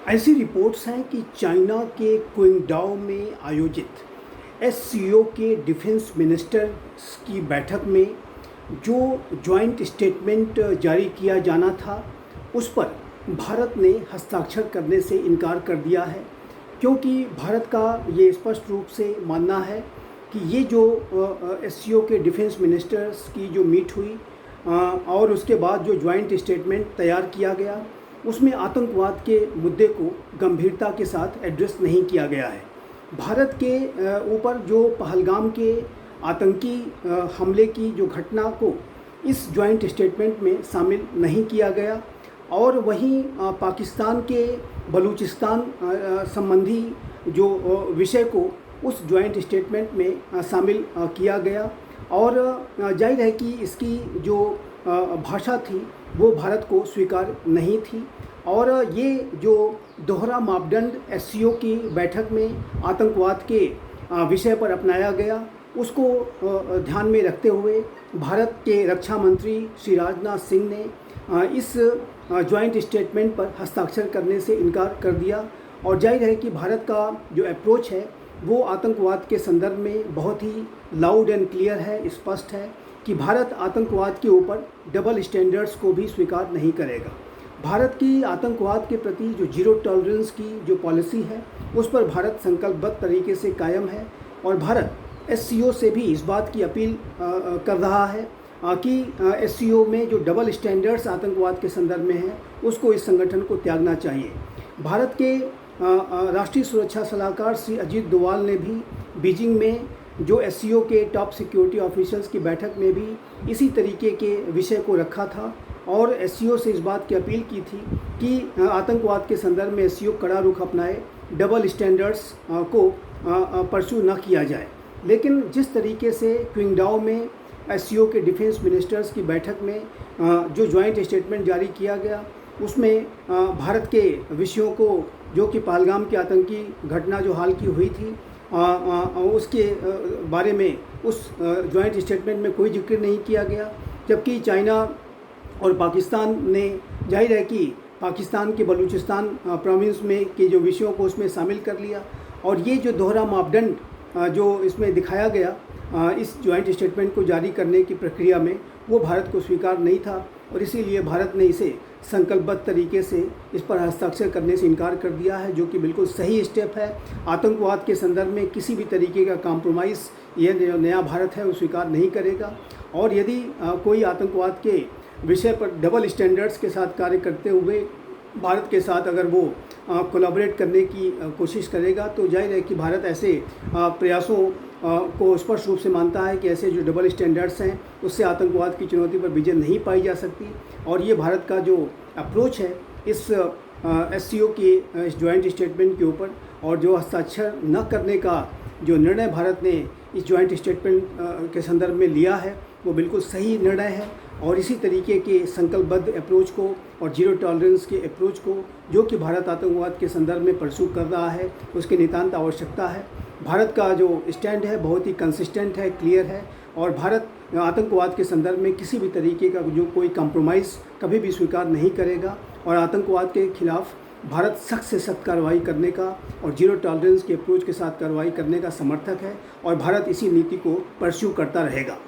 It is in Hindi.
ऐसी रिपोर्ट्स हैं कि चाइना के क्विंगडाओ में आयोजित एससीओ के डिफेंस मिनिस्टर्स की बैठक में जो जॉइंट स्टेटमेंट जारी किया जाना था उस पर भारत ने हस्ताक्षर करने से इनकार कर दिया है, क्योंकि भारत का ये स्पष्ट रूप से मानना है कि ये जो एससीओ के डिफेंस मिनिस्टर्स की जो मीट हुई और उसके बाद जो जॉइंट स्टेटमेंट तैयार किया गया उसमें आतंकवाद के मुद्दे को गंभीरता के साथ एड्रेस नहीं किया गया है। भारत के ऊपर जो पहलगाम के आतंकी हमले की जो घटना को इस जॉइंट स्टेटमेंट में शामिल नहीं किया गया और वहीं पाकिस्तान के बलूचिस्तान संबंधी जो विषय को उस जॉइंट स्टेटमेंट में शामिल किया गया और जाहिर है कि इसकी जो भाषा थी वो भारत को स्वीकार नहीं थी और ये जो दोहरा मापदंड एससीओ की बैठक में आतंकवाद के विषय पर अपनाया गया उसको ध्यान में रखते हुए भारत के रक्षा मंत्री श्री राजनाथ सिंह ने इस जॉइंट स्टेटमेंट पर हस्ताक्षर करने से इनकार कर दिया और जाहिर है कि भारत का जो अप्रोच है वो आतंकवाद के संदर्भ में बहुत ही लाउड एंड क्लियर है, स्पष्ट है कि भारत आतंकवाद के ऊपर डबल स्टैंडर्ड्स को भी स्वीकार नहीं करेगा। भारत की आतंकवाद के प्रति जो जीरो टॉलरेंस की जो पॉलिसी है उस पर भारत संकल्पबद्ध तरीके से कायम है और भारत एससीओ से भी इस बात की अपील कर रहा है कि एससीओ में जो डबल स्टैंडर्ड्स आतंकवाद के संदर्भ में है उसको इस संगठन को त्यागना चाहिए। भारत के राष्ट्रीय सुरक्षा सलाहकार श्री अजीत डोवाल ने भी बीजिंग में जो एससीओ के टॉप सिक्योरिटी ऑफिसर्स की बैठक में भी इसी तरीके के विषय को रखा था और एससीओ से इस बात की अपील की थी कि आतंकवाद के संदर्भ में एससीओ कड़ा रुख अपनाए, डबल स्टैंडर्ड्स को परस्यू न किया जाए। लेकिन जिस तरीके से क्विंगडाओ में एससीओ के डिफेंस मिनिस्टर्स की बैठक में जो जॉइंट स्टेटमेंट जारी किया गया उसमें भारत के विषयों को जो कि पहलगाम की आतंकी घटना जो हाल की हुई थी उसके बारे में उस जॉइंट स्टेटमेंट में कोई जिक्र नहीं किया गया, जबकि चाइना और पाकिस्तान ने जाहिर है कि पाकिस्तान के बलूचिस्तान प्रोविंस में के जो विषयों को उसमें शामिल कर लिया और ये जो दोहरा मापदंड जो इसमें दिखाया गया इस जॉइंट स्टेटमेंट को जारी करने की प्रक्रिया में वो भारत को स्वीकार नहीं था और इसीलिए भारत ने इसे संकल्पबद्ध तरीके से इस पर हस्ताक्षर करने से इनकार कर दिया है, जो कि बिल्कुल सही स्टेप है। आतंकवाद के संदर्भ में किसी भी तरीके का कॉम्प्रोमाइज़ ये नया भारत है वो स्वीकार नहीं करेगा और यदि कोई आतंकवाद के विषय पर डबल स्टैंडर्ड्स के साथ कार्य करते हुए भारत के साथ अगर वो कोलैबोरेट करने की कोशिश करेगा तो जाहिर है कि भारत ऐसे प्रयासों को स्पष्ट रूप से मानता है कि ऐसे जो डबल स्टैंडर्ड्स हैं उससे आतंकवाद की चुनौती पर विजय नहीं पाई जा सकती और ये भारत का जो अप्रोच है इस एससीओ के इस जॉइंट स्टेटमेंट के ऊपर और जो हस्ताक्षर न करने का जो निर्णय भारत ने इस जॉइंट स्टेटमेंट के संदर्भ में लिया है वो बिल्कुल सही निर्णय है और इसी तरीके के संकल्पबद्ध अप्रोच को और जीरो टॉलरेंस के अप्रोच को जो कि भारत आतंकवाद के संदर्भ में परस्यू कर रहा है उसकी नितांत आवश्यकता है। भारत का जो स्टैंड है बहुत ही कंसिस्टेंट है, क्लियर है और भारत आतंकवाद के संदर्भ में किसी भी तरीके का जो कोई कॉम्प्रोमाइज़ कभी भी स्वीकार नहीं करेगा और आतंकवाद के खिलाफ भारत सख्त से सख्त कार्रवाई करने का और जीरो टॉलरेंस के अप्रोच के साथ कार्रवाई करने का समर्थक है और भारत इसी नीति को परस्यू करता रहेगा।